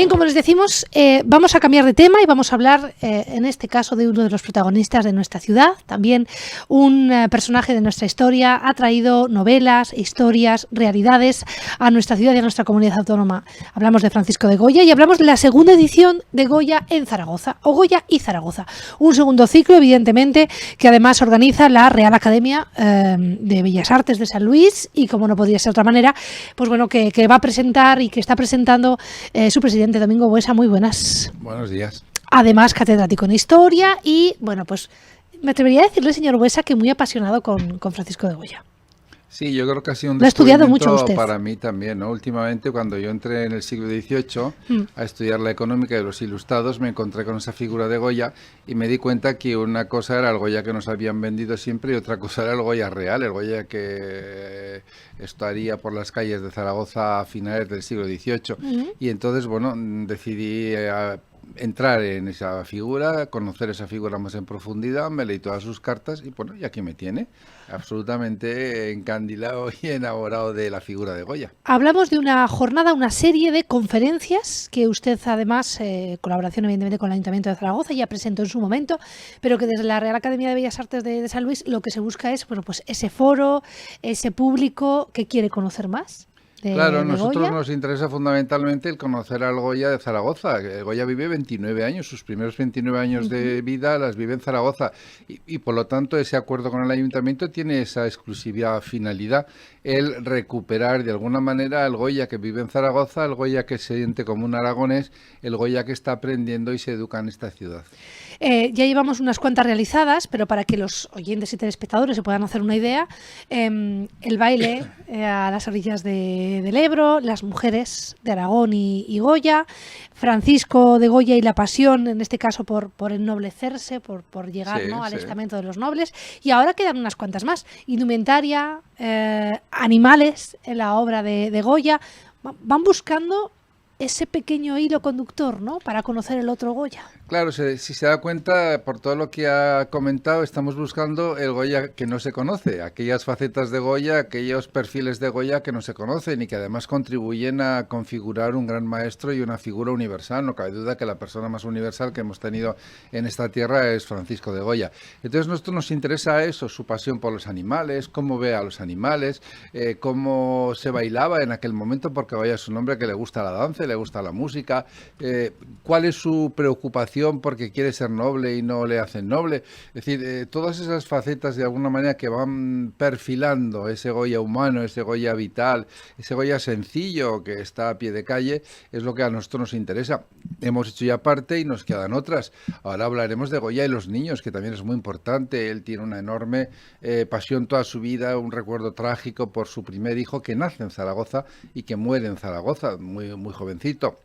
Bien, como les decimos, vamos a cambiar de tema y vamos a hablar, en este caso, de uno de los protagonistas de nuestra ciudad. También un personaje de nuestra historia ha traído novelas, historias, realidades a nuestra ciudad y a nuestra comunidad autónoma. Hablamos de Francisco de Goya y hablamos de la segunda edición de Goya en Zaragoza, o Goya y Zaragoza. Un segundo ciclo, evidentemente, que además organiza la Real Academia de Bellas Artes de San Luis y, como no podría ser de otra manera, pues bueno, que va a presentar y que está presentando su presidente Domingo Buesa. Muy buenas. Buenos días. Además, catedrático en Historia y, bueno, pues me atrevería a decirle, señor Buesa, que muy apasionado con Francisco de Goya. Sí, yo creo que ha sido un descubrimiento para mí también, ¿no? Últimamente, cuando yo entré en el siglo XVIII a estudiar la económica de los ilustrados, me encontré con esa figura de Goya y me di cuenta que una cosa era el Goya que nos habían vendido siempre y otra cosa era el Goya real, el Goya que estaría por las calles de Zaragoza a finales del siglo XVIII. Y entonces, bueno, decidí entrar en esa figura, conocer esa figura más en profundidad, me leí todas sus cartas y bueno, y aquí me tiene, absolutamente encandilado y enamorado de la figura de Goya. Hablamos de una jornada, una serie de conferencias que usted además, colaboración evidentemente con el Ayuntamiento de Zaragoza, ya presentó en su momento, pero que desde la Real Academia de Bellas Artes de San Luis lo que se busca es, bueno, pues ese foro, ese público que quiere conocer más. Claro, a nosotros nos interesa fundamentalmente el conocer al Goya de Zaragoza. Goya vive 29 años, sus primeros 29 años de vida las vive en Zaragoza y por lo tanto ese acuerdo con el Ayuntamiento tiene esa exclusiva finalidad, el recuperar de alguna manera el Goya que vive en Zaragoza, el Goya que se siente como un aragonés, el Goya que está aprendiendo y se educa en esta ciudad. Ya llevamos unas cuantas realizadas, pero para que los oyentes y telespectadores se puedan hacer una idea, el baile a las orillas del Ebro, las mujeres de Aragón y Goya, Francisco de Goya y la pasión, en este caso por ennoblecerse, por llegar, sí, ¿no?, al estamento de los nobles, y ahora quedan unas cuantas más, indumentaria, animales en la obra de Goya, van buscando ese pequeño hilo conductor, ¿no?, para conocer el otro Goya. Claro, si se da cuenta, por todo lo que ha comentado, estamos buscando el Goya que no se conoce, aquellas facetas de Goya, aquellos perfiles de Goya que no se conocen y que además contribuyen a configurar un gran maestro y una figura universal. No cabe duda que la persona más universal que hemos tenido en esta tierra es Francisco de Goya. Entonces, a nosotros nos interesa eso, su pasión por los animales, cómo ve a los animales, cómo se bailaba en aquel momento, porque Goya es un hombre que le gusta la danza, le gusta la música, cuál es su preocupación porque quiere ser noble y no le hacen noble. Es decir, todas esas facetas de alguna manera que van perfilando ese Goya humano, ese Goya vital, ese Goya sencillo que está a pie de calle, es lo que a nosotros nos interesa. Hemos hecho ya parte y nos quedan otras. Ahora hablaremos de Goya y los niños, que también es muy importante. Él tiene una enorme pasión toda su vida, un recuerdo trágico por su primer hijo que nace en Zaragoza y que muere en Zaragoza, muy, muy jovencito.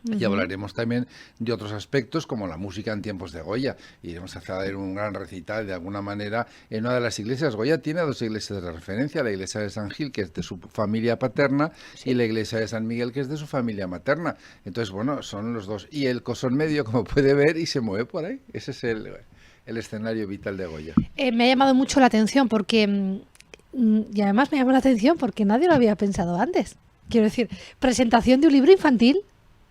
Y hablaremos también de otros aspectos como la música en tiempos de Goya. Iremos a hacer un gran recital de alguna manera en una de las iglesias. Goya tiene dos iglesias de referencia, la iglesia de San Gil, que es de su familia paterna, sí, y la iglesia de San Miguel, que es de su familia materna. Entonces, bueno, son los dos. Y el cosón medio, como puede ver, y se mueve por ahí. Ese es el escenario vital de Goya. Me ha llamado mucho la atención porque, y además me llamó la atención porque nadie lo había pensado antes. Quiero decir, presentación de un libro infantil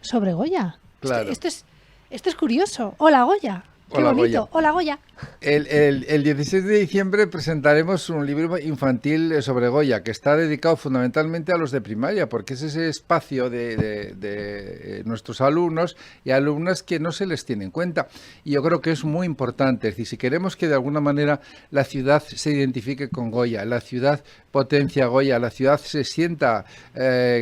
sobre Goya. Claro. Esto es curioso. Hola, Goya. Qué Hola, bonito. Goya. Hola, Goya. El 16 de diciembre presentaremos un libro infantil sobre Goya, que está dedicado fundamentalmente a los de primaria, porque es ese espacio de nuestros alumnos y alumnas que no se les tiene en cuenta. Y yo creo que es muy importante. Es decir, si queremos que de alguna manera la ciudad se identifique con Goya, la ciudad potencia a Goya, la ciudad se sienta,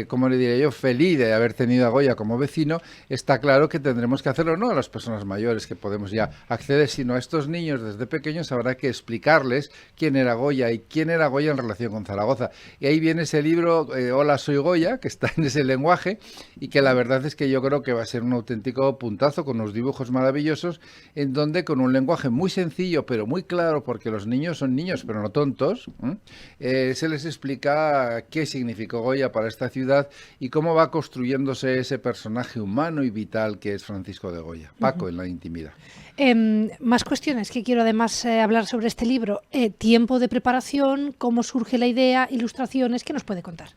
como le diría yo, feliz de haber tenido a Goya como vecino, está claro que tendremos que hacerlo no a las personas mayores que podemos ya acceder, sino a estos niños desde pequeños habrá que explicarles quién era Goya y quién era Goya en relación con Zaragoza. Y ahí viene ese libro, Hola, soy Goya, que está en ese lenguaje y que la verdad es que yo creo que va a ser un auténtico puntazo con unos dibujos maravillosos en donde con un lenguaje muy sencillo pero muy claro, porque los niños son niños pero no tontos, se les explica qué significó Goya para esta ciudad y cómo va construyéndose ese personaje humano y vital que es Francisco de Goya. Paco, en la intimidad. Más cuestiones que quiero además hablar sobre este libro. Tiempo de preparación, cómo surge la idea, ilustraciones, ¿qué nos puede contar?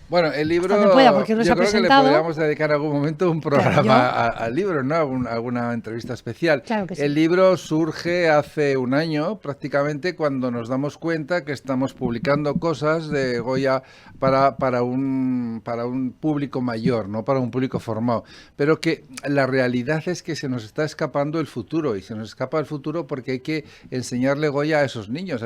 Bueno, el libro, Cuando pueda, porque no se yo ha creo que le presentado. podríamos dedicar en algún momento un programa Claro, al libro, ¿no? Alguna entrevista especial. Claro que sí. El libro surge hace un año, prácticamente, cuando nos damos cuenta que estamos publicando cosas de Goya para un público mayor, no para un público formado. Pero que la realidad es que se nos está escapando el futuro, y se nos escapa el futuro porque hay que enseñarle Goya a esos niños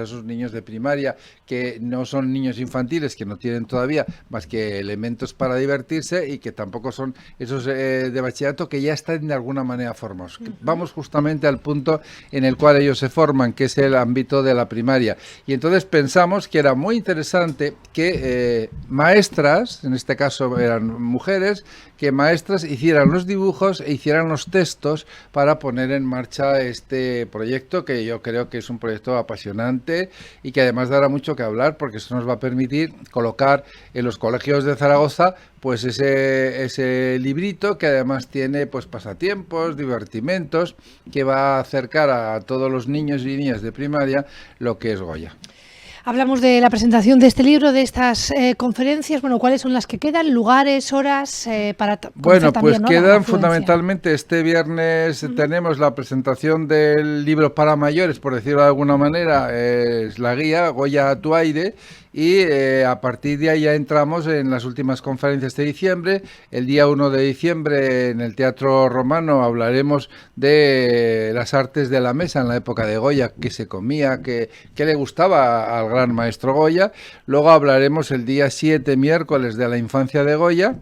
de primaria, que no son niños infantiles, que no tienen todavía más que elementos para divertirse, y que tampoco son esos de bachillerato que ya están de alguna manera formados. Vamos justamente al punto en el cual ellos se forman, que es el ámbito de la primaria. Y entonces pensamos que era muy interesante que maestras, en este caso eran mujeres, que maestras hicieran los dibujos e hicieran los textos para poner en marcha este proyecto, que yo creo que es un proyecto apasionante y que además dará mucho que hablar, porque eso nos va a permitir colocar en los colegios de Zaragoza pues ese librito, que además tiene pues pasatiempos, divertimentos, que va a acercar a todos los niños y niñas de primaria lo que es Goya. Hablamos de la presentación de este libro, de estas conferencias. Bueno, ¿cuáles son las que quedan? ¿Lugares, horas? Bueno, pues también, ¿no?, quedan fundamentalmente este viernes. Tenemos la presentación del libro para mayores, por decirlo de alguna manera, es la guía Goya a tu aire. Y a partir de ahí ya entramos en las últimas conferencias de diciembre. El día 1 de diciembre en el Teatro Romano hablaremos de las artes de la mesa en la época de Goya, qué se comía, qué le gustaba al gran maestro Goya. Luego hablaremos el día 7, miércoles, de la infancia de Goya.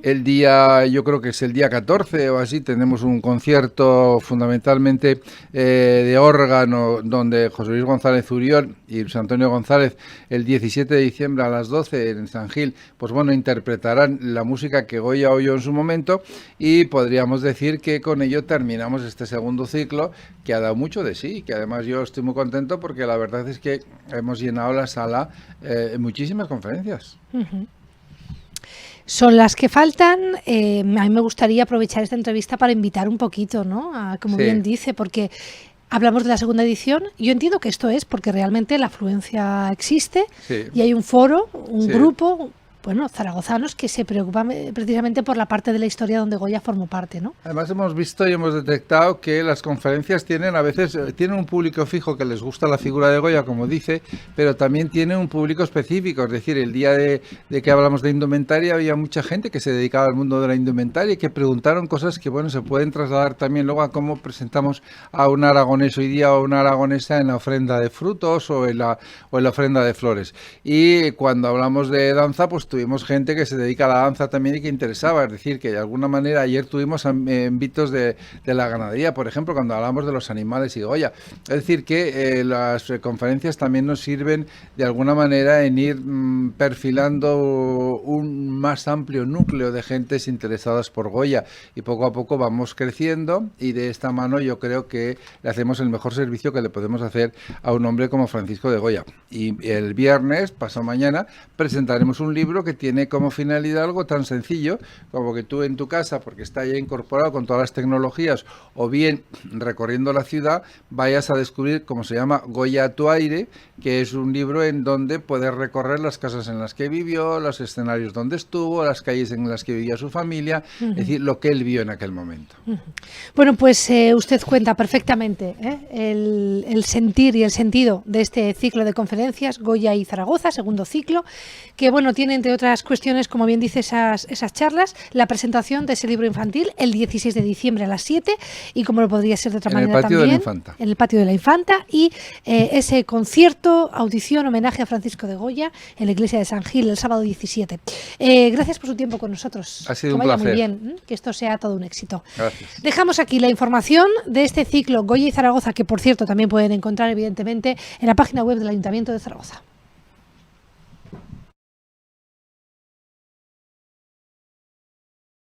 El día, yo creo que es el día 14 o así, tenemos un concierto fundamentalmente de órgano, donde José Luis González Uriol y Luis Antonio González, el 17 de diciembre a las 12 en San Gil, pues bueno, interpretarán la música que Goya oyó en su momento, y podríamos decir que con ello terminamos este segundo ciclo, que ha dado mucho de sí, que además yo estoy muy contento porque la verdad es que hemos llenado la sala en muchísimas conferencias. Son las que faltan. A mí me gustaría aprovechar esta entrevista para invitar un poquito, ¿no?, como bien dice, porque hablamos de la segunda edición. Yo entiendo que esto es porque realmente la afluencia existe y hay un foro, un grupo, bueno, zaragozanos que se preocupan precisamente por la parte de la historia donde Goya formó parte, ¿no? Además hemos visto y hemos detectado que las conferencias a veces tienen un público fijo que les gusta la figura de Goya, como dice, pero también tienen un público específico. Es decir, el día de que hablamos de indumentaria había mucha gente que se dedicaba al mundo de la indumentaria y que preguntaron cosas que, bueno, se pueden trasladar también luego a cómo presentamos a un aragonés hoy día o una aragonesa en la ofrenda de frutos o en la ofrenda de flores. Y cuando hablamos de danza, pues tuvimos gente que se dedica a la danza también y que interesaba. Es decir, que de alguna manera ayer tuvimos ámbitos de la ganadería, por ejemplo, cuando hablamos de los animales y Goya. Es decir, que las conferencias también nos sirven de alguna manera en ir perfilando un más amplio núcleo de gentes interesadas por Goya, y poco a poco vamos creciendo, y de esta mano yo creo que le hacemos el mejor servicio que le podemos hacer a un hombre como Francisco de Goya. Y el viernes, pasado mañana, presentaremos un libro que tiene como finalidad algo tan sencillo como que tú en tu casa, porque está ya incorporado con todas las tecnologías, o bien recorriendo la ciudad, vayas a descubrir cómo se llama Goya a tu aire, que es un libro en donde puedes recorrer las casas en las que vivió, los escenarios donde estuvo, las calles en las que vivía su familia, es decir, lo que él vio en aquel momento. Bueno, pues usted cuenta perfectamente el sentir y el sentido de este ciclo de conferencias, Goya y Zaragoza, segundo ciclo, que bueno, tiene entre otras cuestiones, como bien dice, esas charlas, la presentación de ese libro infantil el 16 de diciembre a las 7, y como no podría ser de otra manera también, en el patio de la Infanta, y ese concierto, audición, homenaje a Francisco de Goya en la iglesia de San Gil el sábado 17. Gracias por su tiempo con nosotros. Ha sido un placer. Muy bien, que esto sea todo un éxito. Gracias. Dejamos aquí la información de este ciclo Goya y Zaragoza, que por cierto también pueden encontrar evidentemente en la página web del Ayuntamiento de Zaragoza.